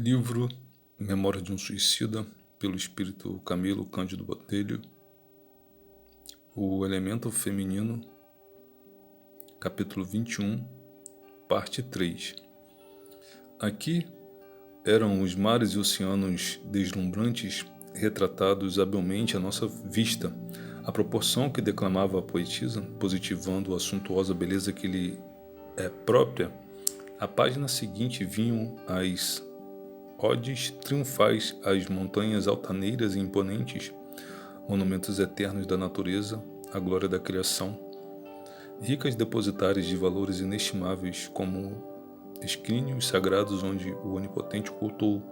Livro Memória de um Suicida, pelo espírito Camilo Cândido Botelho. O Elemento Feminino, capítulo 21, parte 3. Aqui eram os mares e oceanos deslumbrantes retratados habilmente à nossa vista, à proporção que declamava a poetisa, positivando a suntuosa beleza que lhe é própria. A página seguinte vinham as odes triunfais às montanhas altaneiras e imponentes, monumentos eternos da natureza, a glória da criação, ricas depositárias de valores inestimáveis como escrínios sagrados onde o Onipotente ocultou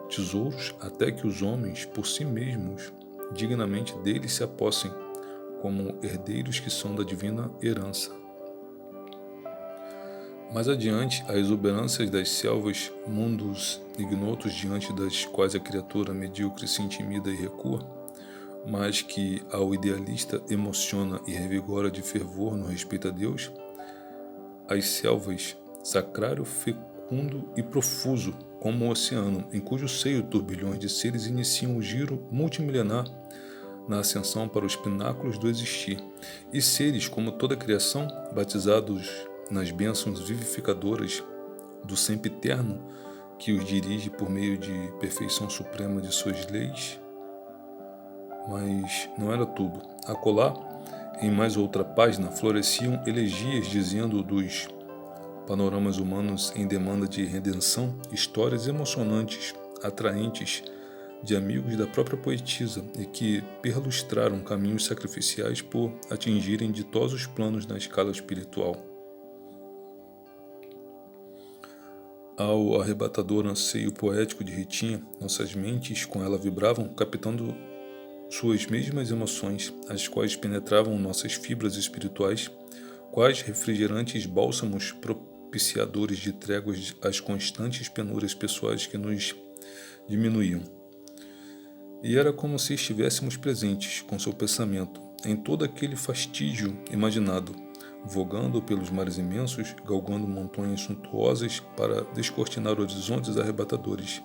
tesouros até que os homens, por si mesmos, dignamente deles se apossem, como herdeiros que são da divina herança. Mais adiante, as exuberâncias das selvas, mundos ignotos diante das quais a criatura medíocre se intimida e recua, mas que ao idealista emociona e revigora de fervor no respeito a Deus, as selvas, sacrário fecundo e profuso, como o oceano, em cujo seio turbilhões de seres iniciam o giro multimilenar na ascensão para os pináculos do existir, e seres, como toda a criação, batizados nas bênçãos vivificadoras do sempiterno que os dirige por meio de perfeição suprema de suas leis. Mas não era tudo. Acolá, em mais outra página, floresciam elegias dizendo dos panoramas humanos em demanda de redenção, histórias emocionantes, atraentes, de amigos da própria poetisa e que perlustraram caminhos sacrificiais por atingirem ditosos planos na escala espiritual. Ao arrebatador anseio poético de Ritinha, nossas mentes com ela vibravam, captando suas mesmas emoções, as quais penetravam nossas fibras espirituais, quais refrigerantes bálsamos propiciadores de tréguas às constantes penúrias pessoais que nos diminuíam. E era como se estivéssemos presentes, com seu pensamento, em todo aquele fastígio imaginado, vogando pelos mares imensos, galgando montanhas suntuosas para descortinar horizontes arrebatadores,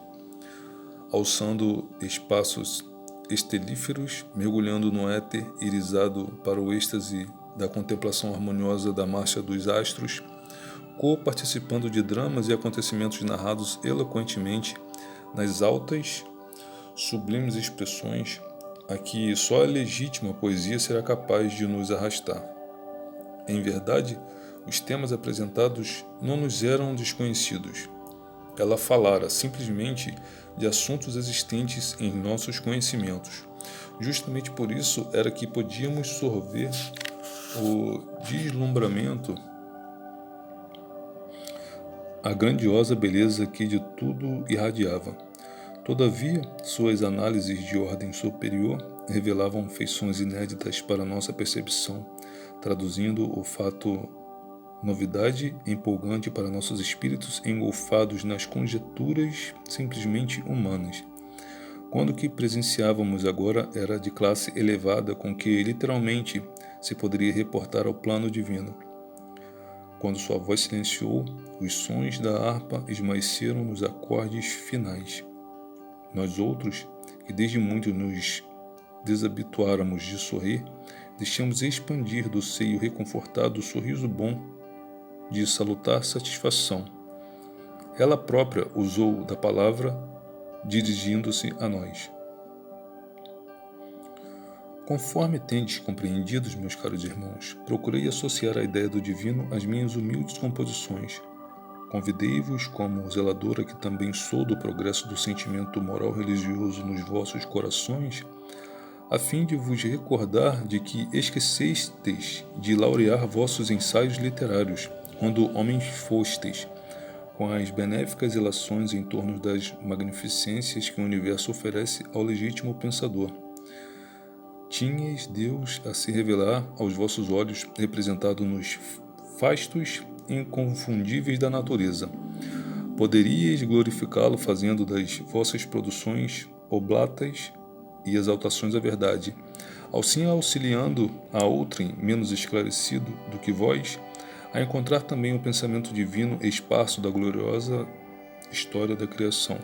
alçando espaços estelíferos, mergulhando no éter irisado para o êxtase da contemplação harmoniosa da marcha dos astros, co-participando de dramas e acontecimentos narrados eloquentemente nas altas, sublimes expressões a que só a legítima poesia será capaz de nos arrastar. Em verdade, os temas apresentados não nos eram desconhecidos. Ela falara simplesmente de assuntos existentes em nossos conhecimentos. Justamente por isso era que podíamos sorver o deslumbramento, a grandiosa beleza que de tudo irradiava. Todavia, suas análises de ordem superior revelavam feições inéditas para nossa percepção, traduzindo o fato novidade empolgante para nossos espíritos engolfados nas conjecturas simplesmente humanas. Quando o que presenciávamos agora era de classe elevada com que literalmente se poderia reportar ao plano divino. Quando sua voz silenciou, os sons da harpa esmaeceram nos acordes finais. Nós outros, que desde muito nos desabituáramos de sorrir, deixamos expandir do seio reconfortado o sorriso bom de salutar satisfação. Ela própria usou da palavra, dirigindo-se a nós. Conforme tendes compreendido, meus caros irmãos, procurei associar a ideia do divino às minhas humildes composições. Convidei-vos, como zeladora que também sou do progresso do sentimento moral religioso nos vossos corações, a fim de vos recordar de que esquecestes de laurear vossos ensaios literários, quando homens fostes, com as benéficas ilações em torno das magnificências que o universo oferece ao legítimo pensador. Tinhais Deus a se revelar aos vossos olhos, representado nos fastos inconfundíveis da natureza. Poderíeis glorificá-lo fazendo das vossas produções oblatas e exaltações à verdade, assim auxiliando a outrem menos esclarecido do que vós, a encontrar também o pensamento divino esparso da gloriosa história da criação.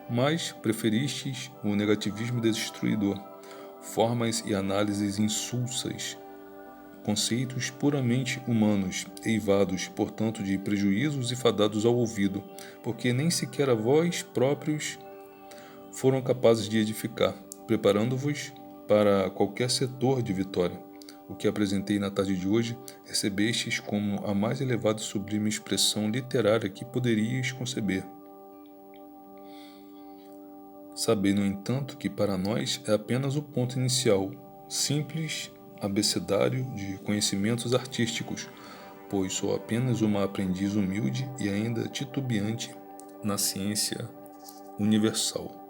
Mas preferistes o negativismo destruidor, formas e análises insulsas, conceitos puramente humanos, eivados, portanto, de prejuízos e fadados ao ouvido, porque nem sequer a vós próprios foram capazes de edificar, preparando-vos para qualquer setor de vitória. O que apresentei na tarde de hoje, recebestes como a mais elevada e sublime expressão literária que poderíeis conceber. Sabei, no entanto, que para nós é apenas o ponto inicial, simples abecedário de conhecimentos artísticos, pois sou apenas uma aprendiz humilde e ainda titubeante na ciência universal.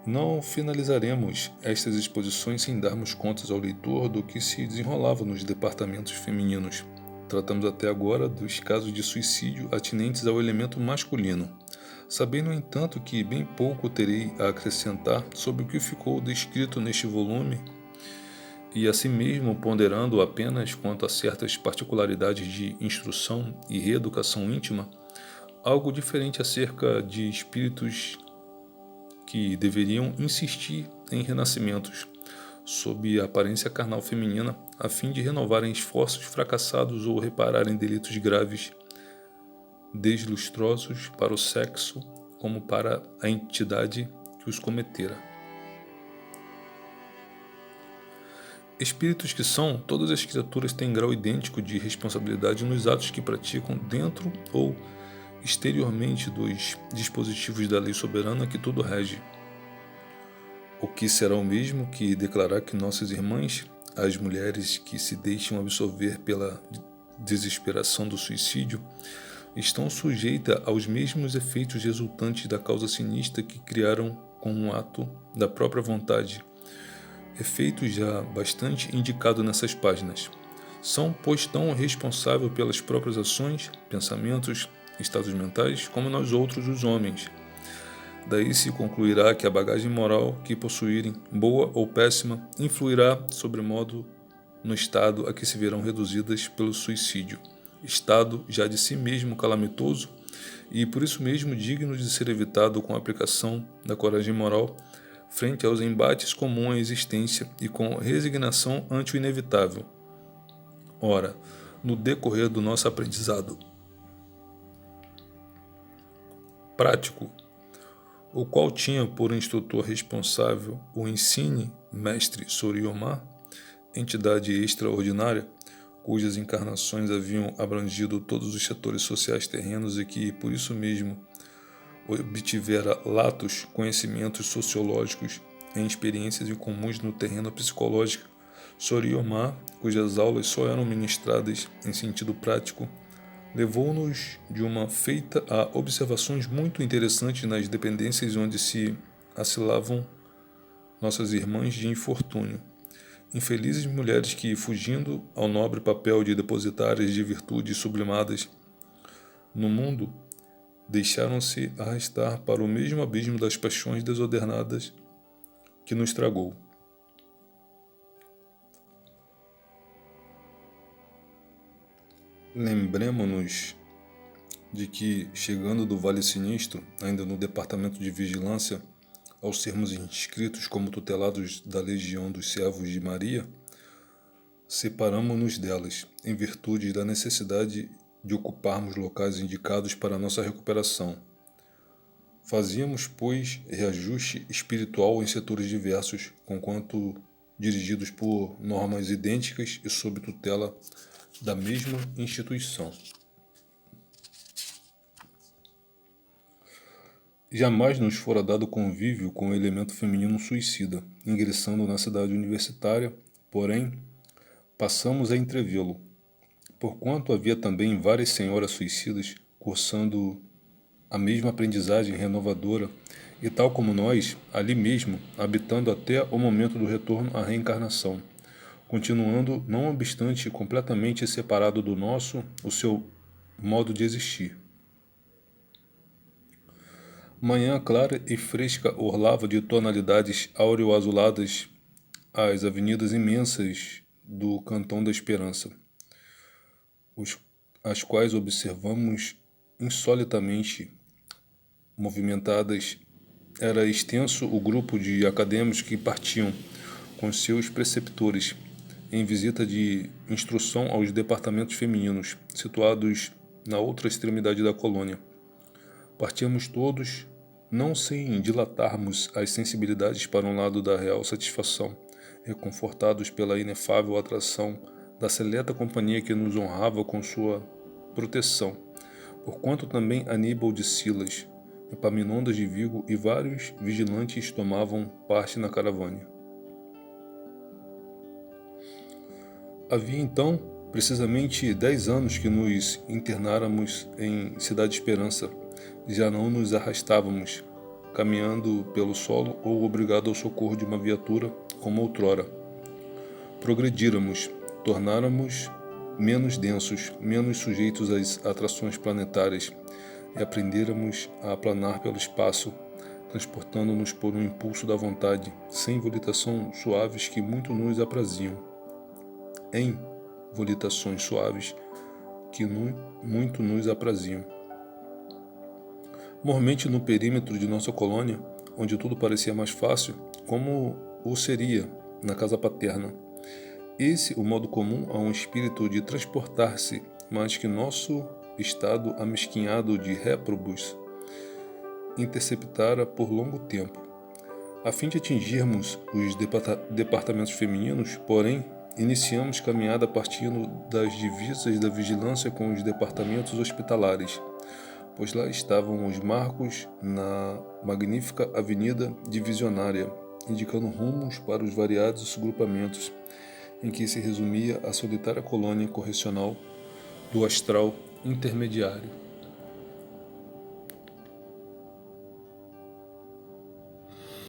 Não finalizaremos estas exposições sem darmos contas ao leitor do que se desenrolava nos departamentos femininos. Tratamos até agora dos casos de suicídio atinentes ao elemento masculino. Sabei, no entanto, que bem pouco terei a acrescentar sobre o que ficou descrito neste volume e, assim mesmo, ponderando apenas quanto a certas particularidades de instrução e reeducação íntima, algo diferente acerca de espíritos que deveriam insistir em renascimentos, sob a aparência carnal feminina, a fim de renovarem esforços fracassados ou repararem delitos graves, deslustrosos para o sexo como para a entidade que os cometera. Espíritos que são, todas as criaturas têm grau idêntico de responsabilidade nos atos que praticam dentro ou exteriormente dos dispositivos da lei soberana que tudo rege. O que será o mesmo que declarar que nossas irmãs, as mulheres que se deixam absorver pela desesperação do suicídio, estão sujeitas aos mesmos efeitos resultantes da causa sinistra que criaram com um ato da própria vontade, efeito já bastante indicado nessas páginas. São, pois, tão responsáveis pelas próprias ações, pensamentos, estados mentais, como nós outros, os homens. Daí se concluirá que a bagagem moral que possuírem, boa ou péssima, influirá sobremodo no estado a que se verão reduzidas pelo suicídio, estado já de si mesmo calamitoso e por isso mesmo digno de ser evitado com a aplicação da coragem moral frente aos embates comuns à existência e com resignação ante o inevitável. Ora, no decorrer do nosso aprendizado prático, o qual tinha por instrutor responsável o Ensine Mestre Soriyama, entidade extraordinária, cujas encarnações haviam abrangido todos os setores sociais terrenos e que, por isso mesmo, obtivera latos conhecimentos sociológicos em experiências incomuns no terreno psicológico. Soriyama, cujas aulas só eram ministradas em sentido prático, levou-nos de uma feita a observações muito interessantes nas dependências onde se acilavam nossas irmãs de infortúnio. Infelizes mulheres que, fugindo ao nobre papel de depositárias de virtudes sublimadas no mundo, deixaram-se arrastar para o mesmo abismo das paixões desordenadas que nos tragou. Lembremo-nos de que, chegando do Vale Sinistro, ainda no departamento de vigilância, ao sermos inscritos como tutelados da Legião dos Servos de Maria, separamo-nos delas, em virtude da necessidade de ocuparmos locais indicados para nossa recuperação. Fazíamos, pois, reajuste espiritual em setores diversos, conquanto dirigidos por normas idênticas e sob tutela da mesma instituição. Jamais nos fora dado convívio com o elemento feminino suicida, ingressando na cidade universitária, porém, passamos a entrevê-lo, porquanto havia também várias senhoras suicidas cursando a mesma aprendizagem renovadora e, tal como nós, ali mesmo, habitando até o momento do retorno à reencarnação, continuando, não obstante completamente separado do nosso, o seu modo de existir. Manhã clara e fresca orlava de tonalidades áureo-azuladas as avenidas imensas do Cantão da Esperança, as quais observamos insolitamente movimentadas. Era extenso o grupo de acadêmicos que partiam com seus preceptores em visita de instrução aos departamentos femininos, situados na outra extremidade da colônia. Partíamos todos, não sem dilatarmos as sensibilidades para um lado da real satisfação, reconfortados pela inefável atração da seleta companhia que nos honrava com sua proteção, porquanto também Aníbal de Silas, Epaminondas de Vigo e vários vigilantes tomavam parte na caravana. Havia então precisamente 10 anos que nos internáramos em Cidade Esperança. Já não nos arrastávamos, caminhando pelo solo ou obrigado ao socorro de uma viatura como outrora. Progredíramos, tornáramos menos densos, menos sujeitos às atrações planetárias e aprendêramos a aplanar pelo espaço, transportando-nos por um impulso da vontade, sem volitações suaves que muito nos apraziam. Em volitações suaves que muito nos apraziam. Mormente no perímetro de nossa colônia, onde tudo parecia mais fácil, como o seria na casa paterna. Esse o modo comum a um espírito de transportar-se, mas que nosso estado amesquinhado de réprobos interceptara por longo tempo. A fim de atingirmos os departamentos femininos, porém, iniciamos caminhada partindo das divisas da vigilância com os departamentos hospitalares, pois lá estavam os marcos na magnífica avenida divisionária, indicando rumos para os variados grupamentos em que se resumia a solitária colônia correcional do astral intermediário.